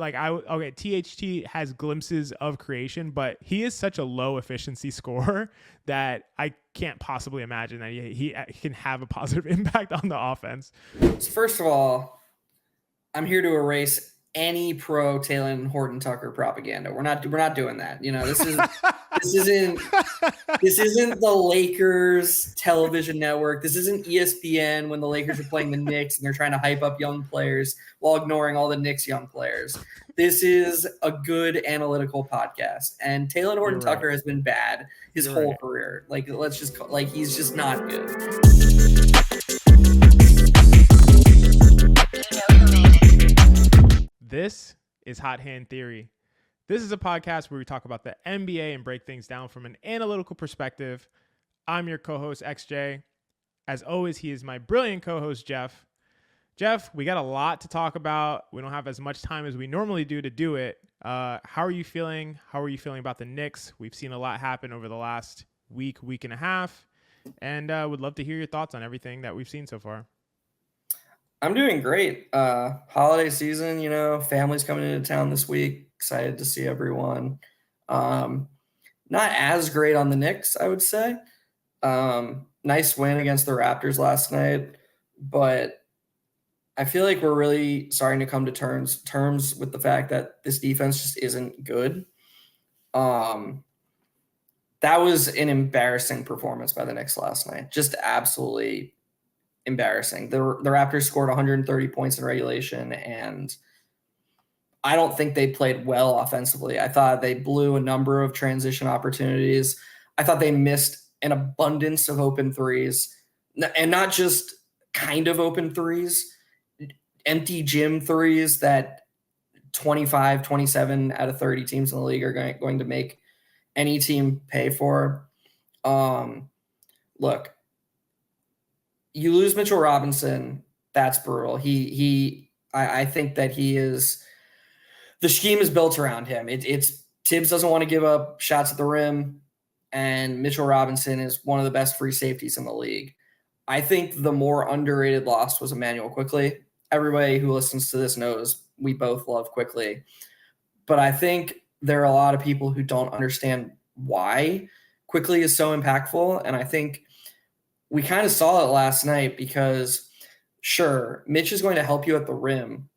THT has glimpses of creation, but he is such a low efficiency scorer that I can't possibly imagine that he can have a positive impact on the offense. So first of all, I'm here to erase any pro Talen Horton-Tucker propaganda. We're not doing that. You know, this isn't the Lakers television network. This isn't ESPN when the Lakers are playing the Knicks and they're trying to hype up young players while ignoring all the Knicks young players. This is a good analytical podcast. And Talen Horton-Tucker has been bad his whole career. Like, he's just not good. This is Hot Hand Theory. This is a podcast where we talk about the NBA and break things down from an analytical perspective. I'm your co-host, XJ. As always, he is my brilliant co-host, Geoff. Geoff, we got a lot to talk about. We don't have as much time as we normally do to do it. How are you feeling? How are you feeling about the Knicks? We've seen a lot happen over the last week and a half, and would love to hear your thoughts on everything that we've seen so far. I'm doing great. Holiday season, you know, family's coming into town this week. Excited to see everyone. Not as great on the Knicks, I would say. Nice win against the Raptors last night, but I feel like we're really starting to come to terms with the fact that this defense just isn't good. That was an embarrassing performance by the Knicks last night. Just absolutely embarrassing. The Raptors scored 130 points in regulation, and I don't think they played well offensively. I thought they blew a number of transition opportunities. I thought they missed an abundance of open threes, and not just kind of open threes, empty gym threes that 25, 27 out of 30 teams in the league are going to make any team pay for. Look, you lose Mitchell Robinson, that's brutal. I think that he is, the scheme is built around him. It's Tibbs doesn't want to give up shots at the rim, and Mitchell Robinson is one of the best free safeties in the league. I think the more underrated loss was Immanuel Quickley. Everybody who listens to this knows we both love Quickley, but I think there are a lot of people who don't understand why Quickley is so impactful, and I think we kind of saw it last night because, sure, Mitch is going to help you at the rim,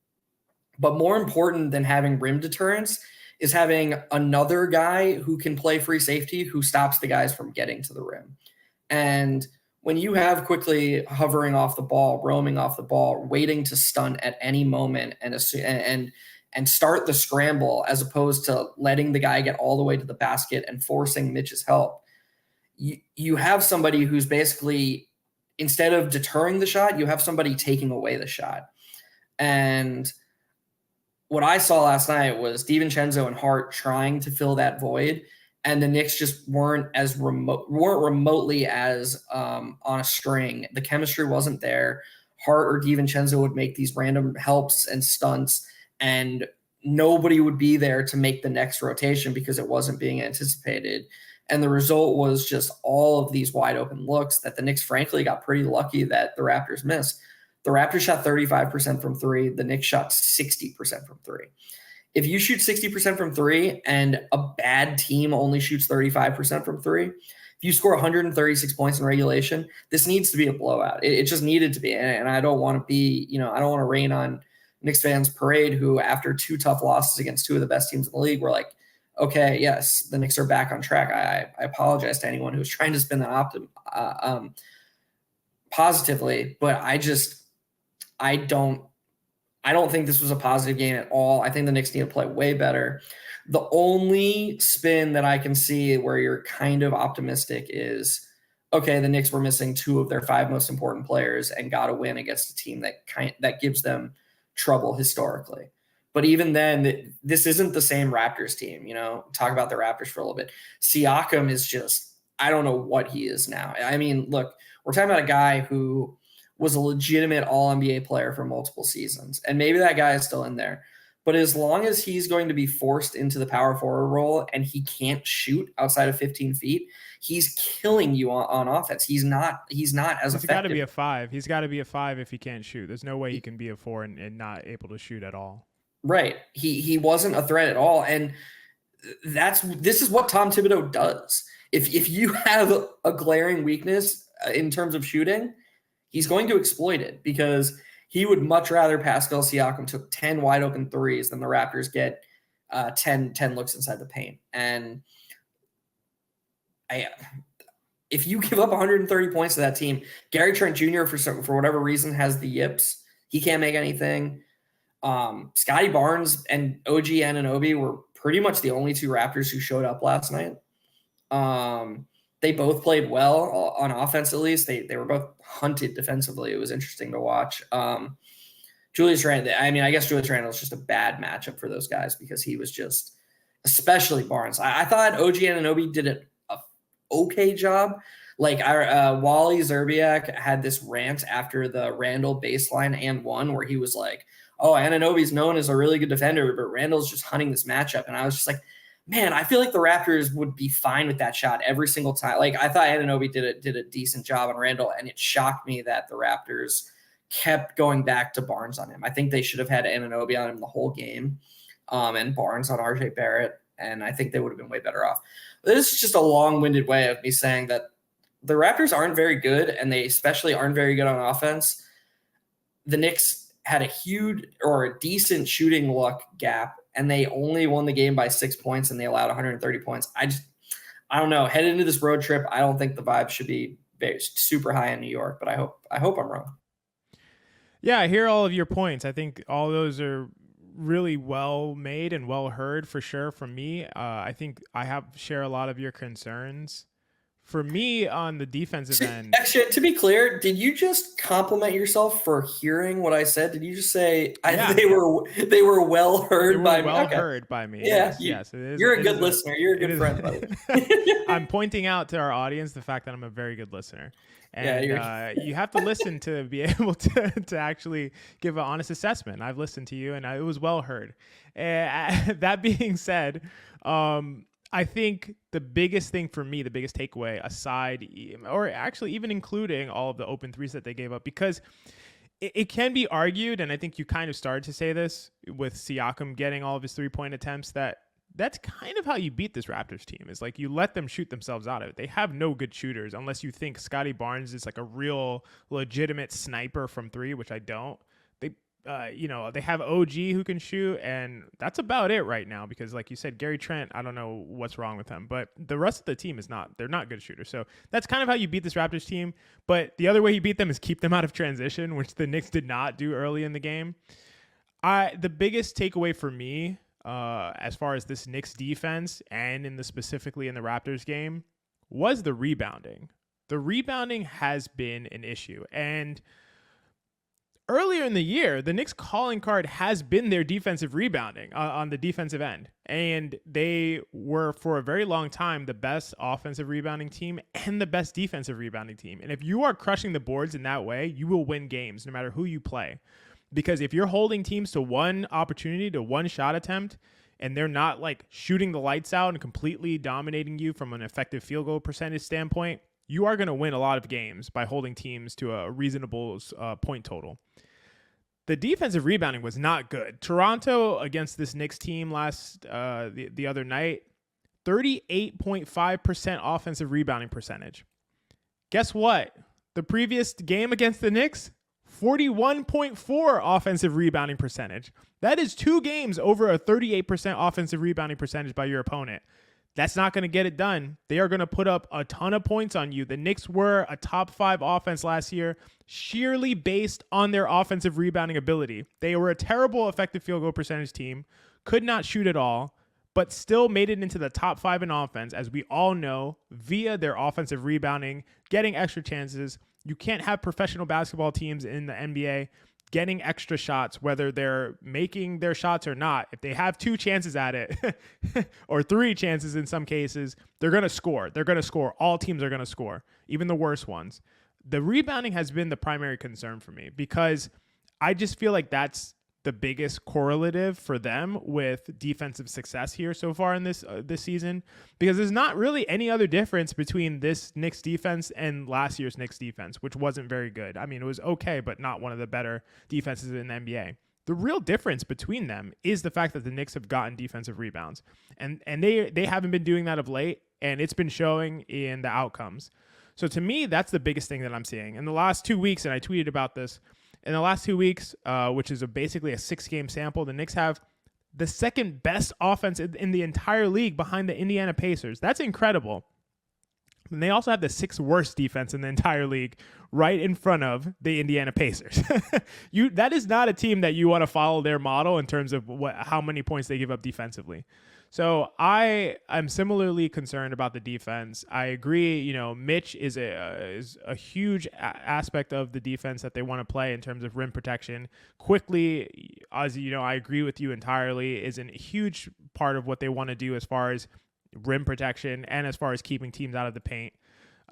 but more important than having rim deterrence is having another guy who can play free safety who stops the guys from getting to the rim. And when you have Quickley hovering off the ball, roaming off the ball, waiting to stunt at any moment and start the scramble as opposed to letting the guy get all the way to the basket and forcing Mitch's help, you have somebody who's basically, instead of deterring the shot, you have somebody taking away the shot. And what I saw last night was DiVincenzo and Hart trying to fill that void, and the Knicks just weren't remotely as on a string. The chemistry wasn't there. Hart or DiVincenzo would make these random helps and stunts, and nobody would be there to make the next rotation because it wasn't being anticipated. And the result was just all of these wide open looks that the Knicks, frankly, got pretty lucky that the Raptors missed. The Raptors shot 35% from three. The Knicks shot 60% from three. If you shoot 60% from three and a bad team only shoots 35% from three, if you score 136 points in regulation, this needs to be a blowout. It just needed to be. And I don't want to be, I don't want to rain on Knicks fans' parade who, after two tough losses against two of the best teams in the league, were like, okay, yes, the Knicks are back on track. I apologize to anyone who's trying to spin that positively, but I don't think this was a positive game at all. I think the Knicks need to play way better. The only spin that I can see where you're kind of optimistic is, okay, the Knicks were missing two of their five most important players and got a win against a team that gives them trouble historically. But even then, this isn't the same Raptors team. Talk about the Raptors for a little bit. Siakam is just, I don't know what he is now. I mean, look, we're talking about a guy who was a legitimate All-NBA player for multiple seasons. And maybe that guy is still in there. But as long as he's going to be forced into the power forward role and he can't shoot outside of 15 feet, he's killing you on offense. He's not as effective. He's got to be a 5. He's got to be a 5 if he can't shoot. There's no way he can be a 4 and not able to shoot at all. Right. He wasn't a threat at all. And this is what Tom Thibodeau does. If you have a glaring weakness in terms of shooting, he's going to exploit it, because he would much rather Pascal Siakam took 10 wide open threes than the Raptors get 10 looks inside the paint. And if you give up 130 points to that team, Gary Trent Jr. for whatever reason has the yips. He can't make anything. Scotty Barnes and OG Anunoby were pretty much the only two Raptors who showed up last night. They both played well on offense, at least. They were both hunted defensively. It was interesting to watch. Julius Randle, I guess Julius Randle is just a bad matchup for those guys, because he was just, especially Barnes. I thought OG Anunoby did an okay job. Like Wally Zerbiak had this rant after the Randle baseline and one, where he was like, oh, Anunoby's known as a really good defender, but Randle's just hunting this matchup. And I was just like, man, I feel like the Raptors would be fine with that shot every single time. Like, I thought Anunoby did a decent job on Randle, and it shocked me that the Raptors kept going back to Barnes on him. I think they should have had Anunoby on him the whole game, and Barnes on RJ Barrett, and I think they would have been way better off. This is just a long-winded way of me saying that the Raptors aren't very good, and they especially aren't very good on offense. The Knicks had a decent shooting luck gap, and they only won the game by 6 points, and they allowed 130 points. I don't know. Headed into this road trip, I don't think the vibe should be super high in New York, but I hope I'm wrong. Yeah, I hear all of your points. I think all those are really well made and well heard, for sure, from me. I think I share a lot of your concerns. For me, on the defensive end... Actually, to be clear, did you just compliment yourself for hearing what I said? Did you just say they were well heard by me? Well heard by me. Yeah, yes. You're a good listener. You're a good friend, buddy. I'm pointing out to our audience the fact that I'm a very good listener. And you have to listen to be able to actually give an honest assessment. I've listened to you, and it was well heard. That being said, I think the biggest thing for me, the biggest takeaway, aside, or actually even including all of the open threes that they gave up, because it can be argued, and I think you kind of started to say this with Siakam getting all of his 3-point attempts, that's kind of how you beat this Raptors team, is like you let them shoot themselves out of it. They have no good shooters unless you think Scotty Barnes is like a real legitimate sniper from three, which I don't. They have OG who can shoot, and that's about it right now, because like you said, Gary Trent, I don't know what's wrong with him, but the rest of the team they're not good shooters. So that's kind of how you beat this Raptors team. But the other way you beat them is keep them out of transition, which the Knicks did not do early in the game. The biggest takeaway for me, as far as this Knicks defense and specifically in the Raptors game, was the rebounding. The rebounding has been an issue, and earlier in the year, the Knicks calling card has been their defensive rebounding on the defensive end. And they were, for a very long time, the best offensive rebounding team and the best defensive rebounding team. And if you are crushing the boards in that way, you will win games no matter who you play. Because if you're holding teams to one opportunity, to one shot attempt, and they're not like shooting the lights out and completely dominating you from an effective field goal percentage standpoint, you are going to win a lot of games by holding teams to a reasonable point total. The defensive rebounding was not good. Toronto against this Knicks team the other night, 38.5% offensive rebounding percentage. Guess what? The previous game against the Knicks, 41.4 offensive rebounding percentage. That is 2 games over a 38% offensive rebounding percentage by your opponent. That's not going to get it done. They are going to put up a ton of points on you. The Knicks were a top 5 offense last year, sheerly based on their offensive rebounding ability. They were a terrible effective field goal percentage team, could not shoot at all, but still made it into the top 5 in offense, as we all know, via their offensive rebounding, getting extra chances. You can't have professional basketball teams in the NBA getting extra shots, whether they're making their shots or not. If they have 2 chances at it or 3 chances in some cases, they're going to score. They're going to score. All teams are going to score, even the worst ones. The rebounding has been the primary concern for me, because I just feel like that's the biggest correlative for them with defensive success here so far in this season, because there's not really any other difference between this Knicks defense and last year's Knicks defense, which wasn't very good. I mean, it was okay, but not one of the better defenses in the NBA. The real difference between them is the fact that the Knicks have gotten defensive rebounds, and they haven't been doing that of late, and it's been showing in the outcomes. So to me, that's the biggest thing that I'm seeing in the last 2 weeks, and I tweeted about this. In the last 2 weeks, which is basically a 6-game sample, the Knicks have the second best offense in the entire league behind the Indiana Pacers. That's incredible. And they also have the 6th worst defense in the entire league right in front of the Indiana Pacers. That is not a team that you want to follow their model in terms of how many points they give up defensively. So I'm similarly concerned about the defense. I agree, Mitch is a huge aspect of the defense that they want to play in terms of rim protection. Quickley, as you know, I agree with you entirely, is a huge part of what they want to do as far as rim protection and as far as keeping teams out of the paint.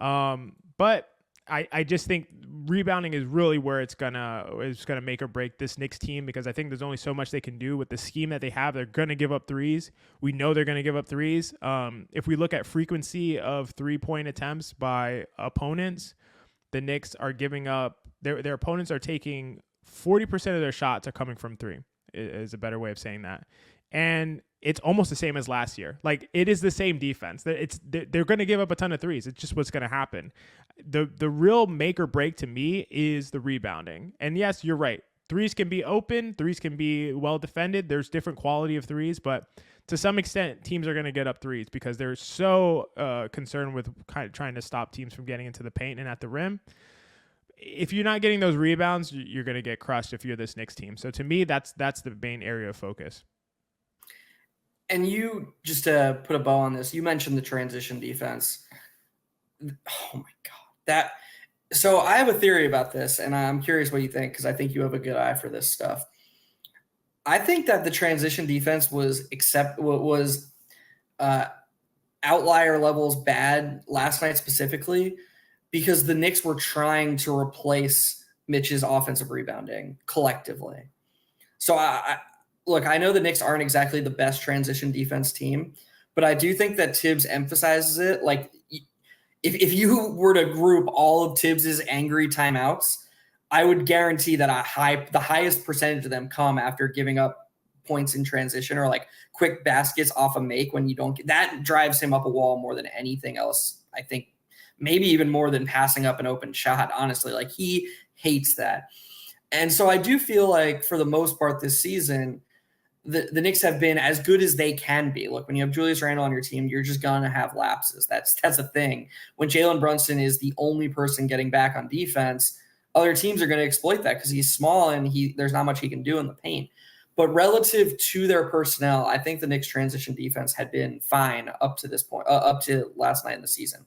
But I just think rebounding is really where it's gonna make or break this Knicks team, because I think there's only so much they can do with the scheme that they have. They're gonna give up threes. We know they're gonna give up threes. If we look at frequency of 3-point attempts by opponents, the Knicks are giving up. Their opponents are taking 40% of their shots are coming from three. Is a better way of saying that. And it's almost the same as last year. Like, it is the same defense. They're going to give up a ton of threes. It's just what's going to happen. The real make or break to me is the rebounding. And yes, you're right. Threes can be open. Threes can be well defended. There's different quality of threes, but to some extent, teams are going to get up threes because they're so concerned with kind of trying to stop teams from getting into the paint and at the rim. If you're not getting those rebounds, you're going to get crushed if you're this Knicks team. So to me, that's the main area of focus. And you, just to put a bow on this, you mentioned the transition defense. Oh my God. So I have a theory about this, and I'm curious what you think, because I think you have a good eye for this stuff. I think that the transition defense was outlier levels bad last night specifically because the Knicks were trying to replace Mitch's offensive rebounding collectively. So Look, I know the Knicks aren't exactly the best transition defense team, but I do think that Tibbs emphasizes it. Like, if you were to group all of Tibbs's angry timeouts, I would guarantee that the highest percentage of them come after giving up points in transition or like quick baskets off a make when you don't get that. Drives him up a wall more than anything else. I think maybe even more than passing up an open shot, honestly. Like, he hates that. And so I do feel like for the most part this season, the Knicks have been as good as they can be. Look, when you have Julius Randle on your team, you're just going to have lapses. That's a thing. When Jalen Brunson is the only person getting back on defense, other teams are going to exploit that because he's small and there's not much he can do in the paint. But relative to their personnel, I think the Knicks transition defense had been fine up to this point, up to last night in the season.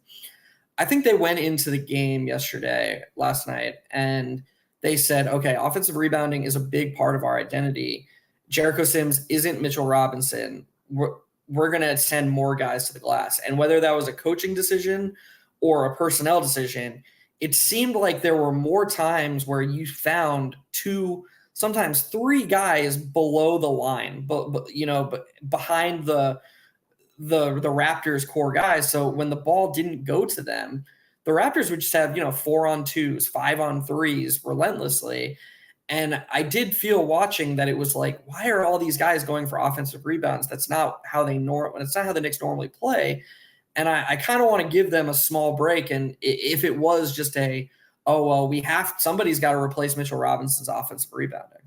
I think they went into the game last night, and they said, okay, offensive rebounding is a big part of our identity. Jericho Sims isn't Mitchell Robinson. We're going to send more guys to the glass. And whether that was a coaching decision or a personnel decision, it seemed like there were more times where you found 2, sometimes 3 guys below the line, but behind the Raptors core guys. So when the ball didn't go to them, the Raptors would just have, 4-on-2s, 5-on-3s relentlessly. And I did feel watching that it was like, why are all these guys going for offensive rebounds? That's not how it's not how the Knicks normally play. And I kind of want to give them a small break. And if it was just somebody's got to replace Mitchell Robinson's offensive rebounding.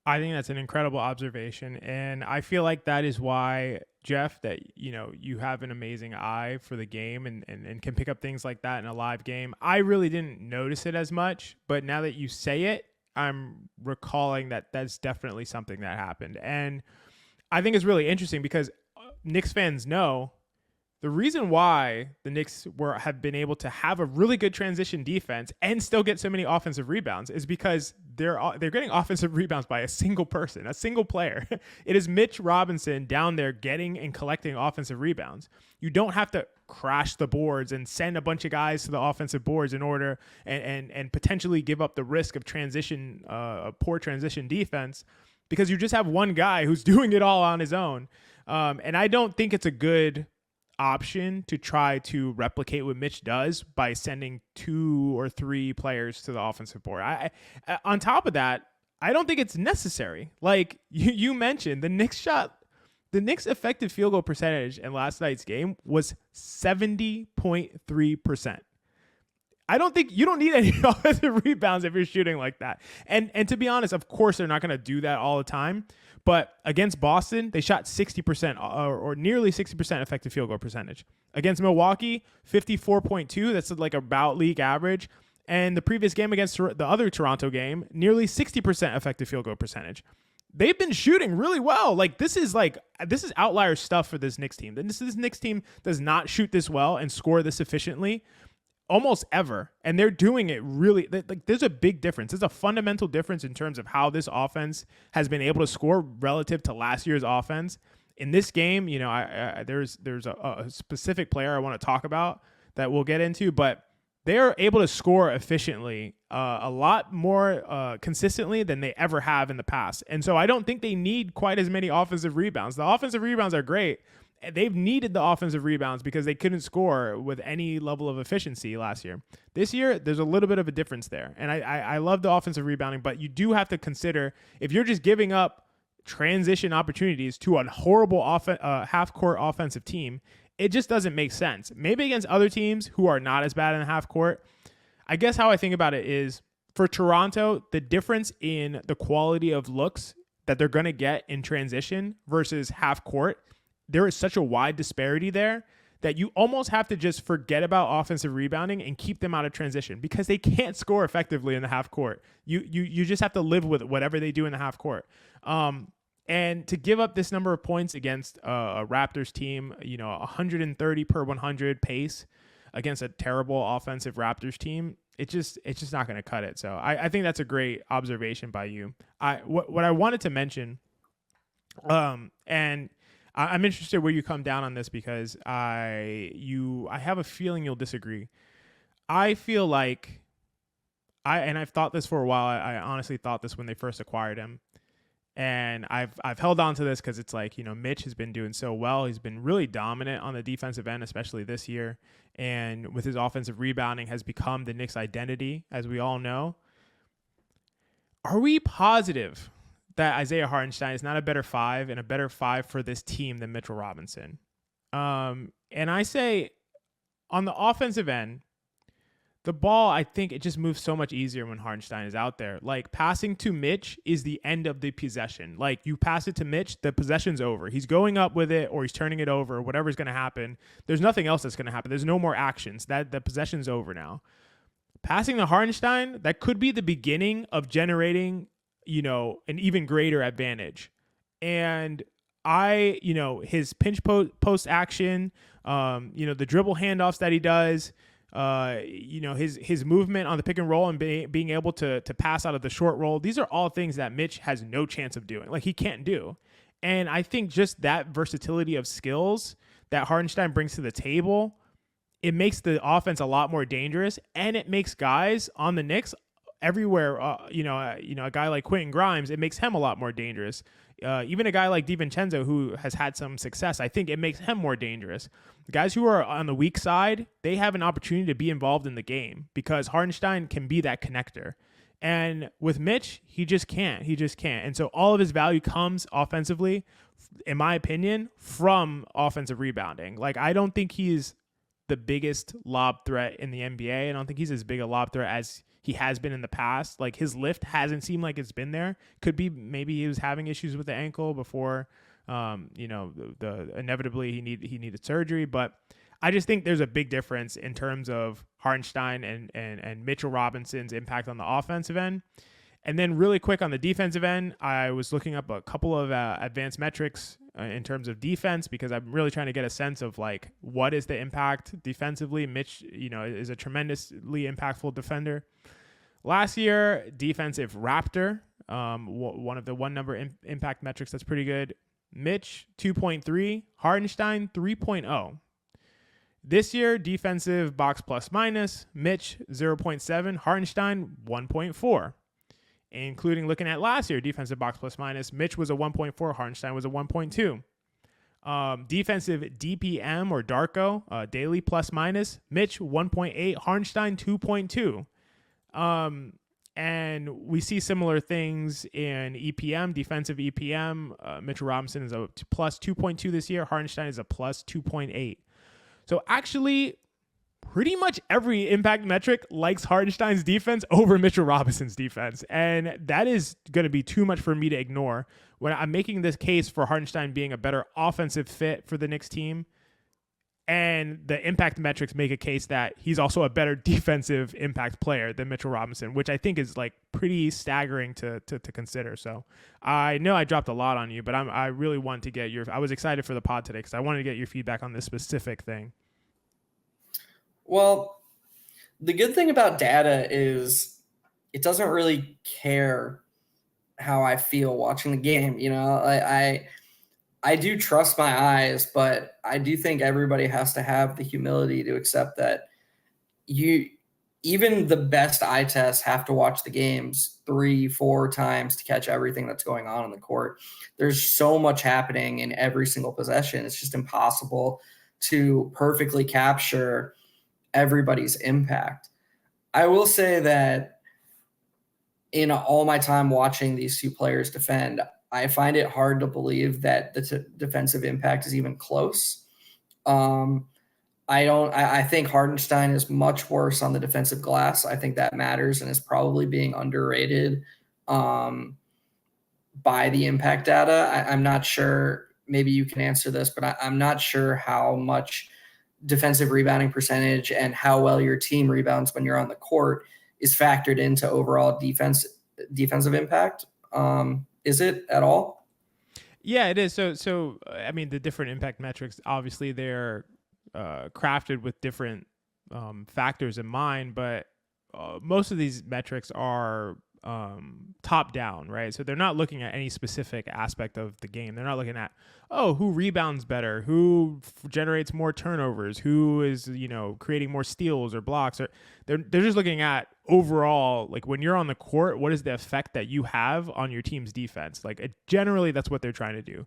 I think that's an incredible observation. And I feel like that is why, Geoff, that you have an amazing eye for the game and can pick up things like that in a live game. I really didn't notice it as much, but now that you say it, I'm recalling that that's definitely something that happened. And I think it's really interesting because Knicks fans know the reason why the Knicks have been able to have a really good transition defense and still get so many offensive rebounds is because they're getting offensive rebounds by a single person, a single player. It is Mitch Robinson down there getting and collecting offensive rebounds. You don't have to crash the boards and send a bunch of guys to the offensive boards in order and potentially give up the risk of poor transition defense because you just have one guy who's doing it all on his own. And I don't think it's a good option to try to replicate what Mitch does by sending 2 or 3 players to the offensive board. On top of that, I don't think it's necessary. Like you mentioned, the Knicks effective field goal percentage in last night's game was 70.3%. I don't think you don't need any offensive rebounds if you're shooting like that. And to be honest, of course, they're not going to do that all the time. But against Boston, they shot 60% or nearly 60% effective field goal percentage. Against Milwaukee, 54.2. That's like about league average. And the previous game against the other Toronto game, nearly 60% effective field goal percentage. They've been shooting really well. This is outlier stuff for this Knicks team. This Knicks team does not shoot this well and score this efficiently almost ever. And they're doing it really, there's a big difference. There's a fundamental difference in terms of how this offense has been able to score relative to last year's offense. In this game, there's a specific player I want to talk about that we'll get into, but they are able to score efficiently a lot more consistently than they ever have in the past. And so I don't think they need quite as many offensive rebounds. The offensive rebounds are great. They've needed the offensive rebounds because they couldn't score with any level of efficiency last year. This year, there's a little bit of a difference there. And I love the offensive rebounding, but you do have to consider if you're just giving up transition opportunities to a horrible half-court offensive team, it just doesn't make sense. Maybe against other teams who are not as bad in the half court. I guess how I think about it is for Toronto, the difference in the quality of looks that they're going to get in transition versus half court, there is such a wide disparity there that you almost have to just forget about offensive rebounding and keep them out of transition because they can't score effectively in the half court. You just have to live with whatever they do in the half court. And to give up this number of points against a Raptors team, 130 per 100 pace against a terrible offensive Raptors team, it's just not going to cut it. So I think that's a great observation by you. What I wanted to mention, and I'm interested where you come down on this because I have a feeling you'll disagree. I feel like I've thought this for a while. I honestly thought this when they first acquired him. And I've held on to this because it's like, Mitch has been doing so well. He's been really dominant on the defensive end, especially this year. And with his offensive rebounding has become the Knicks' identity, as we all know. Are we positive that Isaiah Hartenstein is not a better five and a better five for this team than Mitchell Robinson? And I say on the offensive end, the ball, I think it just moves so much easier when Hartenstein is out there. Like passing to Mitch is the end of the possession. Like you pass it to Mitch, the possession's over. He's going up with it or he's turning it over, whatever's going to happen. There's nothing else that's going to happen. There's no more actions. The possession's over now. Passing to Hartenstein, that could be the beginning of generating, an even greater advantage. And his pinch post action, the dribble handoffs that he does, his movement on the pick and roll and being able to pass out of the short roll. These are all things that Mitch has no chance of doing. Like he can't do. And I think just that versatility of skills that Hartenstein brings to the table, it makes the offense a lot more dangerous, and it makes guys on the Knicks everywhere. A guy like Quentin Grimes, it makes him a lot more dangerous. Even a guy like DiVincenzo, who has had some success, I think it makes him more dangerous. The guys who are on the weak side, they have an opportunity to be involved in the game because Hartenstein can be that connector. And with Mitch, he just can't. And so all of his value comes offensively, in my opinion, from offensive rebounding. Like, I don't think he's the biggest lob threat in the NBA. I don't think he's as big a lob threat as he has been in the past. Like his lift hasn't seemed like it's been there. Could be maybe he was having issues with the ankle before, inevitably he needed surgery. But I just think there's a big difference in terms of Hartenstein and Mitchell Robinson's impact on the offensive end. And then really quick on the defensive end, I was looking up a couple of advanced metrics in terms of defense because I'm really trying to get a sense of like what is the impact defensively. Mitch, is a tremendously impactful defender. Last year, defensive Raptor, one of the number impact metrics that's pretty good. Mitch 2.3, Hartenstein 3.0. This year, defensive box plus minus, Mitch 0.7, Hartenstein 1.4. Including looking at last year, defensive box plus minus, Mitch was a 1.4, Hartenstein was a 1.2. Defensive DPM or Darko, daily plus minus, Mitch 1.8, Hartenstein 2.2. And we see similar things in EPM, defensive EPM. Mitchell Robinson is a plus 2.2 this year. Hartenstein is a plus 2.8. So actually, pretty much every impact metric likes Hartenstein's defense over Mitchell Robinson's defense. And that is going to be too much for me to ignore when I'm making this case for Hartenstein being a better offensive fit for the Knicks team. And the impact metrics make a case that he's also a better defensive impact player than Mitchell Robinson, which I think is like pretty staggering to consider. So I know I dropped a lot on you, but I really want to get I was excited for the pod today because I wanted to get your feedback on this specific thing. Well, the good thing about data is it doesn't really care how I feel watching the game. You know, I do trust my eyes, but I do think everybody has to have the humility to accept that even the best eye tests have to watch the games 3-4 times to catch everything that's going on the court. There's so much happening in every single possession. It's just impossible to perfectly capture everybody's impact. I will say that in all my time watching these two players defend, I find it hard to believe that the defensive impact is even close. I think Hartenstein is much worse on the defensive glass. I think that matters and is probably being underrated by the impact data. I'm not sure, maybe you can answer this, but I'm not sure how much defensive rebounding percentage and how well your team rebounds when you're on the court is factored into overall defensive impact. Is it at all? Yeah, it is. So I mean, the different impact metrics, obviously they're crafted with different factors in mind, but most of these metrics are top down, right? So they're not looking at any specific aspect of the game. They're not looking at, who rebounds better, who generates more turnovers, who is, creating more steals or blocks, or they're just looking at overall, like when you're on the court, what is the effect that you have on your team's defense? Like generally that's what they're trying to do.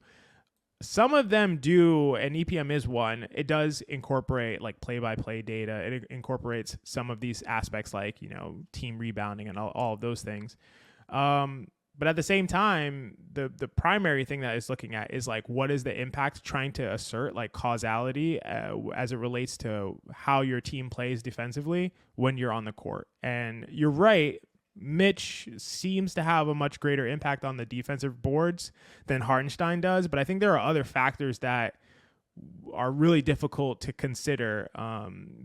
Some of them do, and EPM is one. It does incorporate like play-by-play data. It incorporates some of these aspects like, team rebounding and all of those things. But at the same time, the primary thing that it's looking at is like, what is the impact, trying to assert like causality as it relates to how your team plays defensively when you're on the court. And you're right, Mitch seems to have a much greater impact on the defensive boards than Hartenstein does, but I think there are other factors that are really difficult to consider.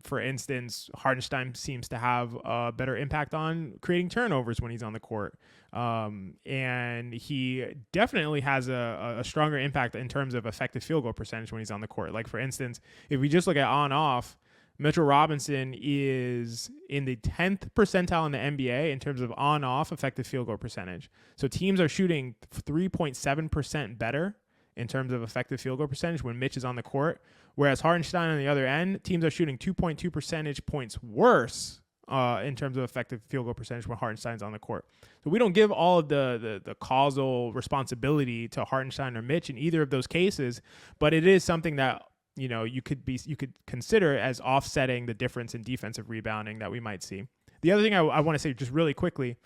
For instance, Hartenstein seems to have a better impact on creating turnovers when he's on the court. And he definitely has a stronger impact in terms of effective field goal percentage when he's on the court. Like, for instance, if we just look at on-off, Mitchell Robinson is in the 10th percentile in the NBA in terms of on-off effective field goal percentage. So teams are shooting 3.7% better in terms of effective field goal percentage when Mitch is on the court, whereas Hartenstein on the other end, teams are shooting 2.2 percentage points worse in terms of effective field goal percentage when Hartenstein's on the court. So we don't give all of the causal responsibility to Hartenstein or Mitch in either of those cases, but it is something that you could consider as offsetting the difference in defensive rebounding that we might see. The other thing I want to say just really quickly,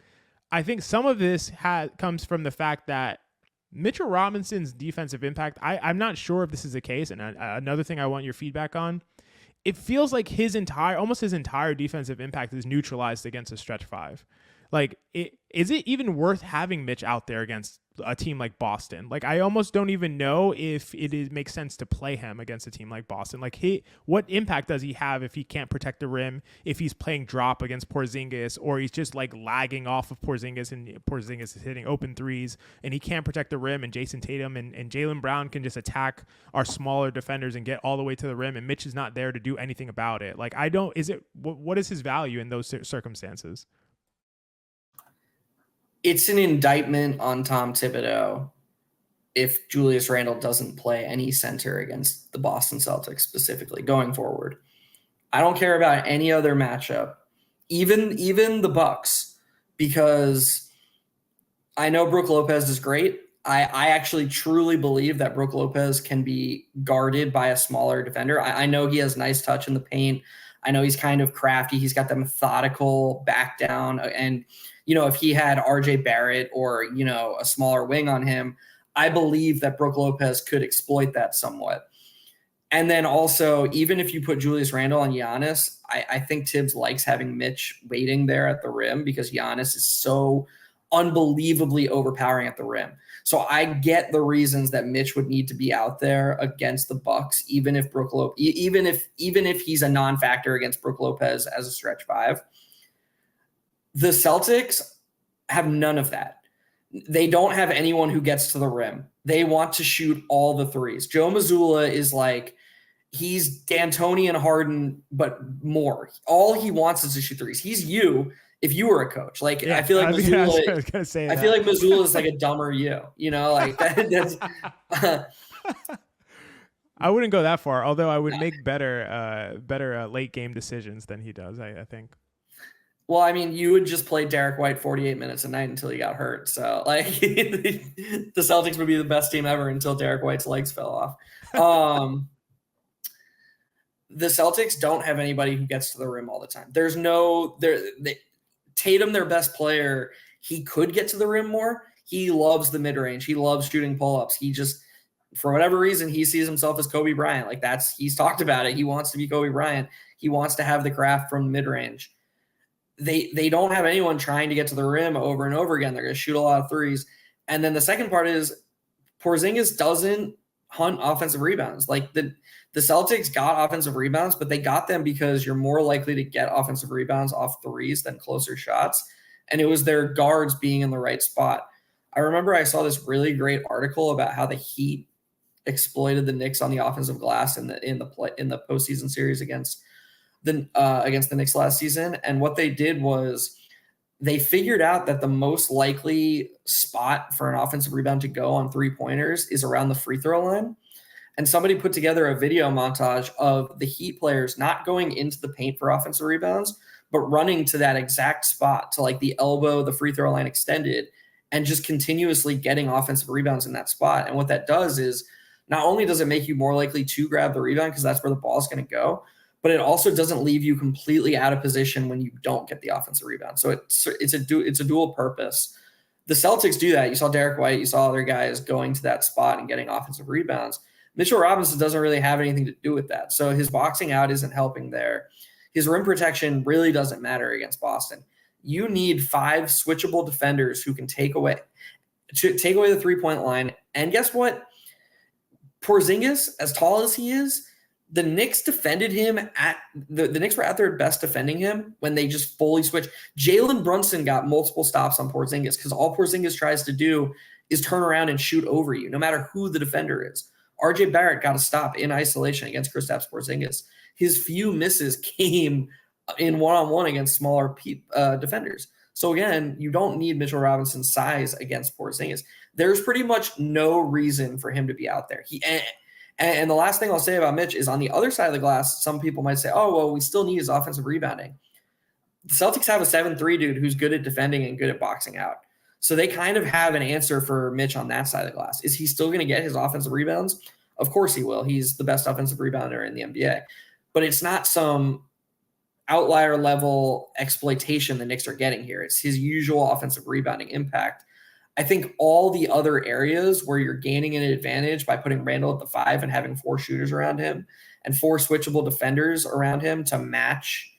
I think some of this comes from the fact that Mitchell Robinson's defensive impact, I'm not sure if this is the case, and another thing I want your feedback on, it feels like almost his entire defensive impact is neutralized against a stretch five. Like, is it even worth having Mitch out there against a team like Boston? Like, I almost don't even know if it makes sense to play him against a team like Boston. Like, what impact does he have if he can't protect the rim, if he's playing drop against Porzingis, or he's just like lagging off of Porzingis and Porzingis is hitting open threes and he can't protect the rim, and Jason Tatum and Jaylen Brown can just attack our smaller defenders and get all the way to the rim, and Mitch is not there to do anything about it. Like, what is his value in those circumstances? It's an indictment on Tom Thibodeau if Julius Randle doesn't play any center against the Boston Celtics specifically going forward. I don't care about any other matchup, even the Bucks, because I know Brook Lopez is great. I actually truly believe that Brook Lopez can be guarded by a smaller defender. I know he has nice touch in the paint. I know he's kind of crafty. He's got the methodical back down, and if he had RJ Barrett or, a smaller wing on him, I believe that Brook Lopez could exploit that somewhat. And then also, even if you put Julius Randle and Giannis, I think Tibbs likes having Mitch waiting there at the rim because Giannis is so unbelievably overpowering at the rim. So I get the reasons that Mitch would need to be out there against the Bucks, even if even if he's a non-factor against Brook Lopez as a stretch five. The Celtics have none of that. They don't have anyone who gets to the rim. They want to shoot all the threes. Joe Mazzulla is like, he's D'Antoni and Harden, but more. All he wants is to shoot threes. He's you if you were a coach. Like, yeah, I feel like Mazzulla is like a dumber you. Like that's. I wouldn't go that far, although I would make better late game decisions than he does. I think. Well, I mean, you would just play Derek White 48 minutes a night until he got hurt. So, like, the Celtics would be the best team ever until Derek White's legs fell off. The Celtics don't have anybody who gets to the rim all the time. There's Tatum, their best player, he could get to the rim more. He loves the mid-range. He loves shooting pull-ups. He just, for whatever reason, he sees himself as Kobe Bryant. Like, he's talked about it. He wants to be Kobe Bryant. He wants to have the craft from mid-range. They don't have anyone trying to get to the rim over and over again. They're going to shoot a lot of threes. And then the second part is Porzingis doesn't hunt offensive rebounds. Like the Celtics got offensive rebounds, but they got them because you're more likely to get offensive rebounds off threes than closer shots. And it was their guards being in the right spot. I remember I saw this really great article about how the Heat exploited the Knicks on the offensive glass in the postseason series against the Knicks last season. And what they did was they figured out that the most likely spot for an offensive rebound to go on 3-pointers is around the free throw line. And somebody put together a video montage of the Heat players not going into the paint for offensive rebounds, but running to that exact spot, to like the elbow, the free throw line extended, and just continuously getting offensive rebounds in that spot. And what that does is not only does it make you more likely to grab the rebound because that's where the ball is going to go, but it also doesn't leave you completely out of position when you don't get the offensive rebound. So it's a dual purpose. The Celtics do that. You saw Derek White, you saw other guys going to that spot and getting offensive rebounds. Mitchell Robinson doesn't really have anything to do with that. So his boxing out isn't helping there. His rim protection really doesn't matter against Boston. You need 5 switchable defenders who can take away the 3-point line. And guess what? Porzingis, as tall as he is, the Knicks defended him the Knicks were at their best defending him when they just fully switched. Jalen Brunson got multiple stops on Porzingis because all Porzingis tries to do is turn around and shoot over you, no matter who the defender is. RJ Barrett got a stop in isolation against Kristaps Porzingis. His few misses came in one-on-one against smaller defenders. So again, you don't need Mitchell Robinson's size against Porzingis. There's pretty much no reason for him to be out there. And the last thing I'll say about Mitch is on the other side of the glass, some people might say, oh, well, we still need his offensive rebounding. The Celtics have a 7'3" dude who's good at defending and good at boxing out. So they kind of have an answer for Mitch on that side of the glass. Is he still going to get his offensive rebounds? Of course he will. He's the best offensive rebounder in the NBA. But it's not some outlier level exploitation the Knicks are getting here. It's his usual offensive rebounding impact. I think all the other areas where you're gaining an advantage by putting Randle at the 5 and having 4 shooters around him and 4 switchable defenders around him to match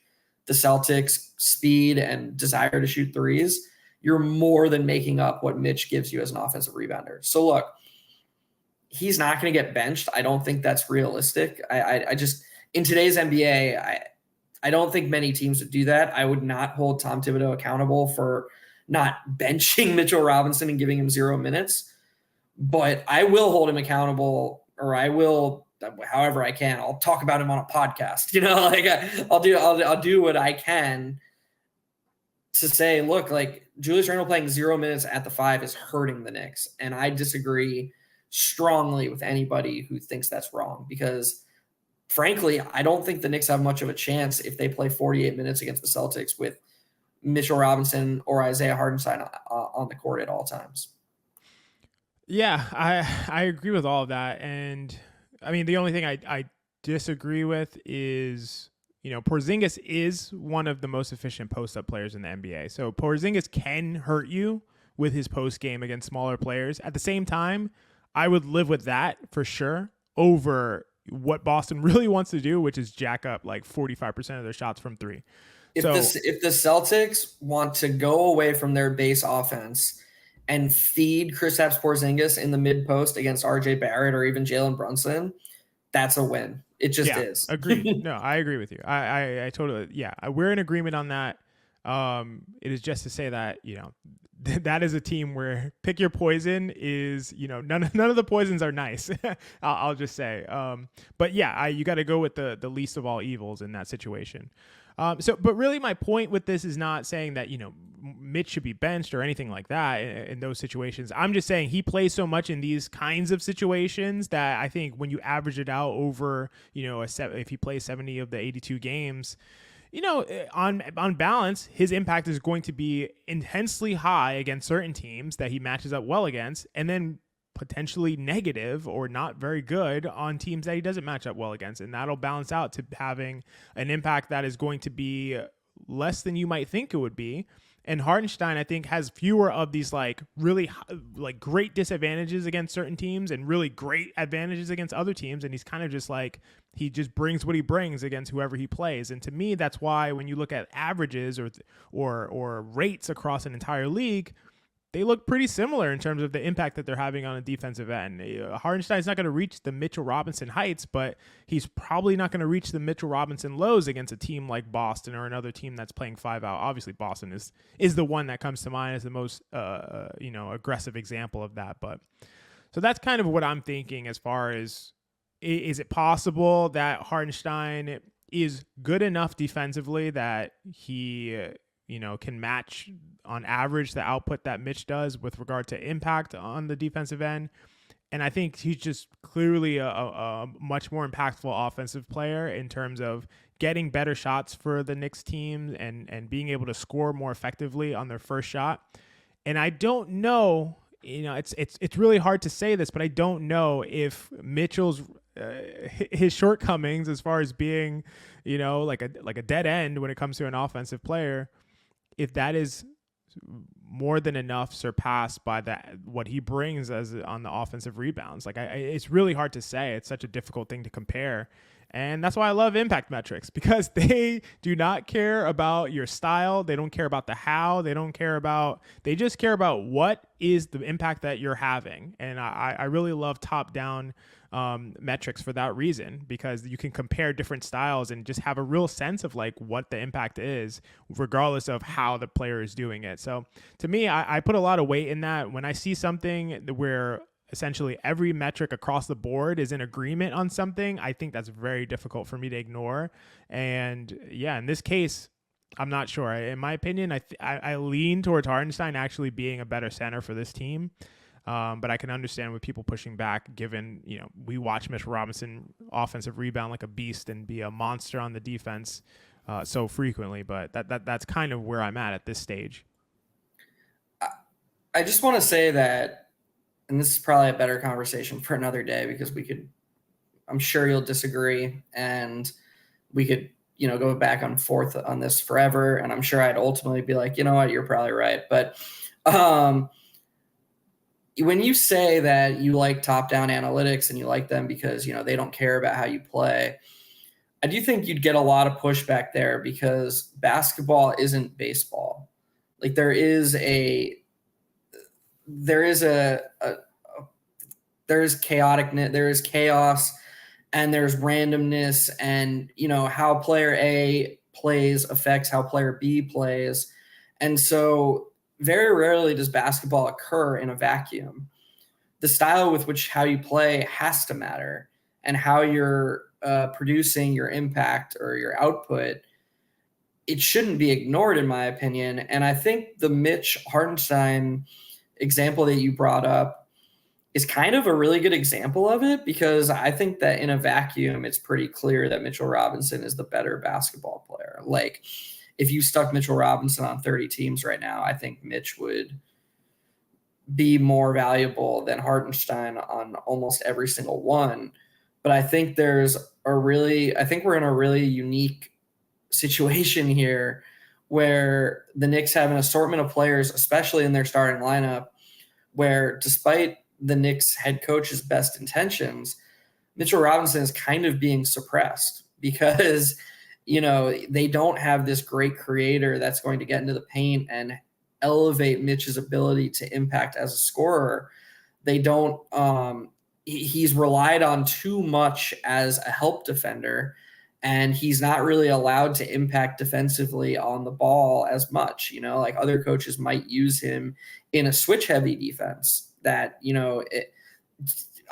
the Celtics' speed and desire to shoot threes, you're more than making up what Mitch gives you as an offensive rebounder. So look, he's not going to get benched. I don't think that's realistic. I just, in today's NBA, I don't think many teams would do that. I would not hold Tom Thibodeau accountable for not benching Mitchell Robinson and giving him 0 minutes, but I will hold him accountable, or I will, however I can. I'll talk about him on a podcast. I'll do what I can to say, look, like Julius Randle playing 0 minutes at the 5 is hurting the Knicks, and I disagree strongly with anybody who thinks that's wrong because, frankly, I don't think the Knicks have much of a chance if they play 48 minutes against the Celtics with Mitchell Robinson or Isaiah Hartenstein on the court at all times. Yeah, I agree with all of that. And I mean, the only thing I disagree with is, Porzingis is one of the most efficient post-up players in the NBA. So Porzingis can hurt you with his post game against smaller players. At the same time, I would live with that for sure over what Boston really wants to do, which is jack up like 45% of their shots from three. If the Celtics want to go away from their base offense and feed Kristaps Porzingis in the mid post against RJ Barrett or even Jalen Brunson, that's a win. It just is. Agreed. No, I agree with you. I totally, we're in agreement on that. It is just to say that, that is a team where pick your poison is, none of the poisons are nice. I'll just say. But yeah, you got to go with the least of all evils in that situation. But really my point with this is not saying that, Mitch should be benched or anything like that in those situations. I'm just saying he plays so much in these kinds of situations that I think when you average it out over, if he plays 70 of the 82 games, on balance, his impact is going to be intensely high against certain teams that he matches up well against, and then potentially negative or not very good on teams that he doesn't match up well against. And that'll balance out to having an impact that is going to be less than you might think it would be. And Hartenstein, I think, has fewer of these really great disadvantages against certain teams and really great advantages against other teams. And he's kind of just he just brings what he brings against whoever he plays. And to me, that's why when you look at averages or rates across an entire league, they look pretty similar in terms of the impact that they're having on a defensive end. Hartenstein's not going to reach the Mitchell Robinson heights, but he's probably not going to reach the Mitchell Robinson lows against a team like Boston or another team that's playing 5 out. Obviously, Boston is the one that comes to mind as the most aggressive example of that. But so that's kind of what I'm thinking as far as, is it possible that Hartenstein is good enough defensively that he can match on average the output that Mitch does with regard to impact on the defensive end. And I think he's just clearly a much more impactful offensive player in terms of getting better shots for the Knicks team and being able to score more effectively on their first shot. And I don't know, it's really hard to say this, but I don't know if Mitchell's his shortcomings as far as being, like a dead end when it comes to an offensive player, if that is more than enough surpassed by what he brings as on the offensive rebounds. It's really hard to say. It's such a difficult thing to compare. And that's why I love impact metrics, because they do not care about your style. They don't care about the how. They just care about what is the impact that you're having. And I really love top-down metrics for that reason, because you can compare different styles and just have a real sense of what the impact is, regardless of how the player is doing it. So to me, I put a lot of weight in that. When I see something where essentially every metric across the board is in agreement on something, I think that's very difficult for me to ignore. And in this case, I'm not sure. In my opinion, I lean towards Hartenstein actually being a better center for this team. But I can understand with people pushing back, given, we watch Mitchell Robinson offensive rebound like a beast and be a monster on the defense so frequently. But that's kind of where I'm at this stage. I just want to say that, and this is probably a better conversation for another day, because I'm sure you'll disagree, and we could, go back and forth on this forever. And I'm sure I'd ultimately be like, you know what, you're probably right. But, when you say that you like top-down analytics and you like them because, they don't care about how you play, I do think you'd get a lot of pushback there, because basketball isn't baseball. There is chaoticness, there is chaos, and there's randomness, and, how player A plays affects how player B plays. And so very rarely does basketball occur in a vacuum. The style with which how you play has to matter, and how you're producing your impact or your output, it shouldn't be ignored, in my opinion. And I think the Mitch Hartenstein example that you brought up is kind of a really good example of it, because I think that in a vacuum, it's pretty clear that Mitchell Robinson is the better basketball player. If you stuck Mitchell Robinson on 30 teams right now, I think Mitch would be more valuable than Hartenstein on almost every single one. But I think we're in a really unique situation here where the Knicks have an assortment of players, especially in their starting lineup, where despite the Knicks head coach's best intentions, Mitchell Robinson is kind of being suppressed because, they don't have this great creator that's going to get into the paint and elevate Mitch's ability to impact as a scorer. They don't, he's relied on too much as a help defender, and he's not really allowed to impact defensively on the ball as much. Like other coaches might use him in a switch heavy defense that,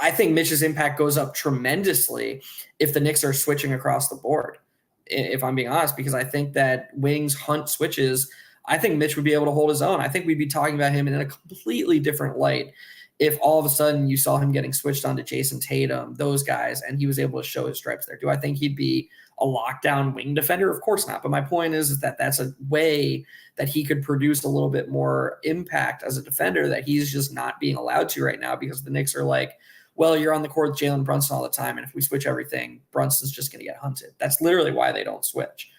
I think Mitch's impact goes up tremendously if the Knicks are switching across the board, if I'm being honest, because I think that wings hunt switches. I think Mitch would be able to hold his own. I think we'd be talking about him in a completely different light if all of a sudden you saw him getting switched onto Jason Tatum, those guys, and he was able to show his stripes there. Do I think he'd be a lockdown wing defender? Of course not. But my point is that that's a way that he could produce a little bit more impact as a defender that he's just not being allowed to right now, because the Knicks are like, well, you're on the court with Jalen Brunson all the time, and if we switch everything, Brunson's just going to get hunted. That's literally why they don't switch.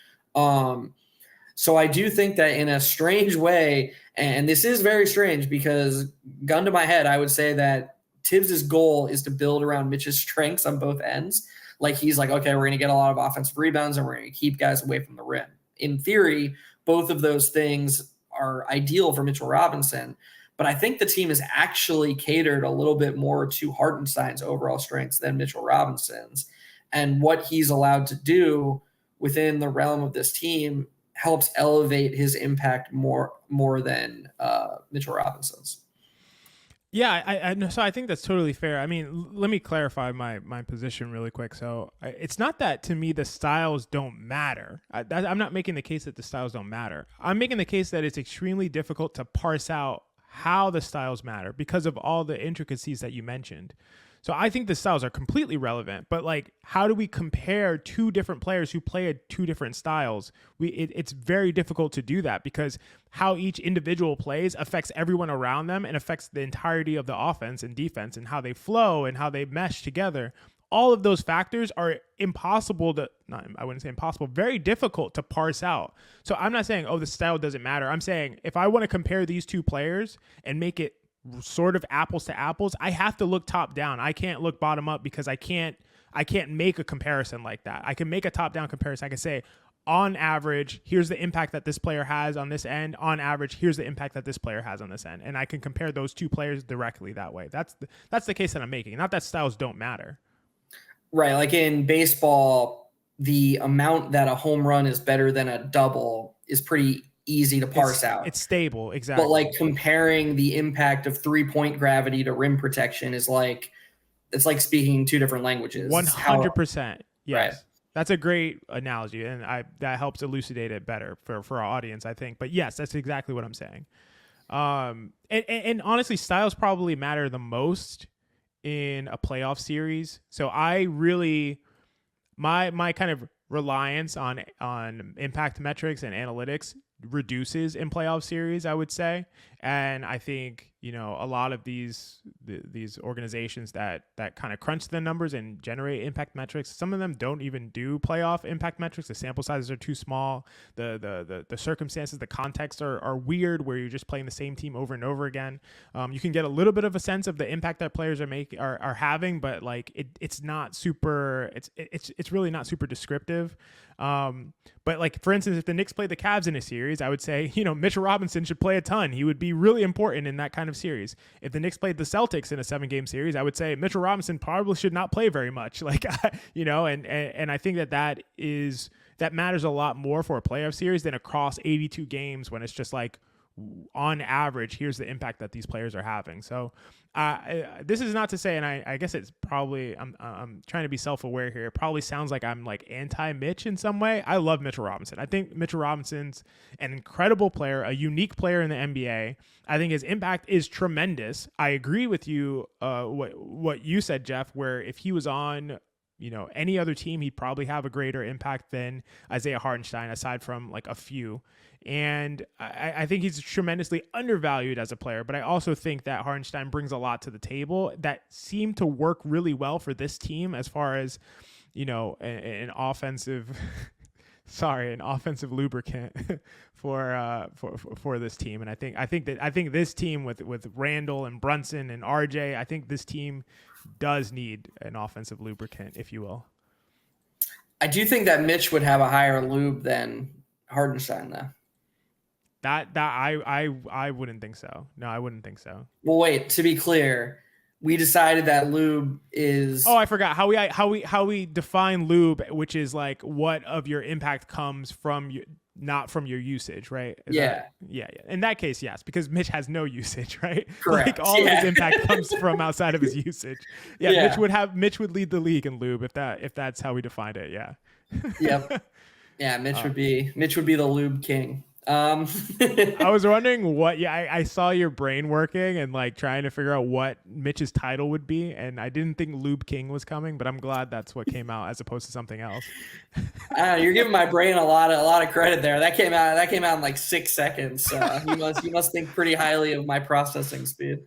So I do think that in a strange way, and this is very strange because gun to my head, I would say that Tibbs's goal is to build around Mitch's strengths on both ends. Like he's like, okay, we're going to get a lot of offensive rebounds and we're going to keep guys away from the rim. In theory, both of those things are ideal for Mitchell Robinson, but I think the team is actually catered a little bit more to Hartenstein's overall strengths than Mitchell Robinson's. And what he's allowed to do within the realm of this team helps elevate his impact more than Mitchell Robinson's. Yeah, I know. So I think that's totally fair. I mean, let me clarify my position really quick. So it's not that to me the styles don't matter. I'm not making the case that the styles don't matter. I'm making the case that it's extremely difficult to parse out how the styles matter because of all the intricacies that you mentioned. So I think the styles are completely relevant, but like, how do we compare two different players who play at two different styles? It's very difficult to do that because how each individual plays affects everyone around them and affects the entirety of the offense and defense and how they flow and how they mesh together. All of those factors are impossible to, I wouldn't say impossible, very difficult to parse out. So I'm not saying, oh, the style doesn't matter. I'm saying if I want to compare these two players and make it sort of apples to apples, I have to look top down. I can't look bottom up because I can't make a comparison like that. I can make a top down comparison. I can say on average, here's the impact that this player has on this end. On average, here's the impact that this player has on this end. And I can compare those two players directly that way. That's the case that I'm making. Not that styles don't matter. Right. Like in baseball, the amount that a home run is better than a double is pretty easy to parse out. It's stable, exactly. But like comparing the impact of 3-point gravity to rim protection is like, it's like speaking two different languages. 100%. Yes. Right. That's a great analogy, and that helps elucidate it better for our audience, I think. But yes, that's exactly what I'm saying. And honestly, styles probably matter the most in a playoff series. So I really, my kind of reliance on impact metrics and analytics reduces in playoff series, I would say. And I think, a lot of these organizations that kind of crunch the numbers and generate impact metrics, some of them don't even do playoff impact metrics. The sample sizes are too small. The circumstances, the context are weird, where you're just playing the same team over and over again. You can get a little bit of a sense of the impact that players are having, but like it's not super. It's really not super descriptive. But like, for instance, if the Knicks play the Cavs in a series, I would say, Mitchell Robinson should play a ton. He would be really important in that kind of series. If the Knicks played the Celtics in a 7-game series, I would say Mitchell Robinson probably should not play very much. Like, and I think that matters a lot more for a playoff series than across 82 games when it's just like, on average, here's the impact that these players are having. So this is not to say, and I guess it's probably, I'm trying to be self-aware here. It probably sounds like I'm like anti-Mitch in some way. I love Mitchell Robinson. I think Mitchell Robinson's an incredible player, a unique player in the NBA. I think his impact is tremendous. I agree with you, what you said, Geoff, where if he was on any other team, he'd probably have a greater impact than Isaiah Hartenstein, aside from like a few. And I think he's tremendously undervalued as a player, but I also think that Hartenstein brings a lot to the table that seemed to work really well for this team as far as, an offensive sorry, an offensive lubricant for this team. And I think this team with Randall and Brunson and RJ, I think this team does need an offensive lubricant, if you will. I do think that Mitch would have a higher lube than Hartenstein, though. I wouldn't think so. No, I wouldn't think so. Well, wait. To be clear, we decided that lube is. Oh, I forgot how we define lube, which is like what of your impact comes from you, not from your usage, right? Yeah. Yeah. In that case, yes, because Mitch has no usage, right? Correct. Like all of his impact comes from outside of his usage. Yeah. Mitch would lead the league in lube if that's how we defined it. Yeah. Yep. Yeah. Mitch would be the lube king. I was wondering what, I saw your brain working and like trying to figure out what Mitch's title would be, and I didn't think Lube King was coming, but I'm glad that's what came out as opposed to something else. You're giving my brain a lot of credit there. That came out in like 6 seconds. You must think pretty highly of my processing speed.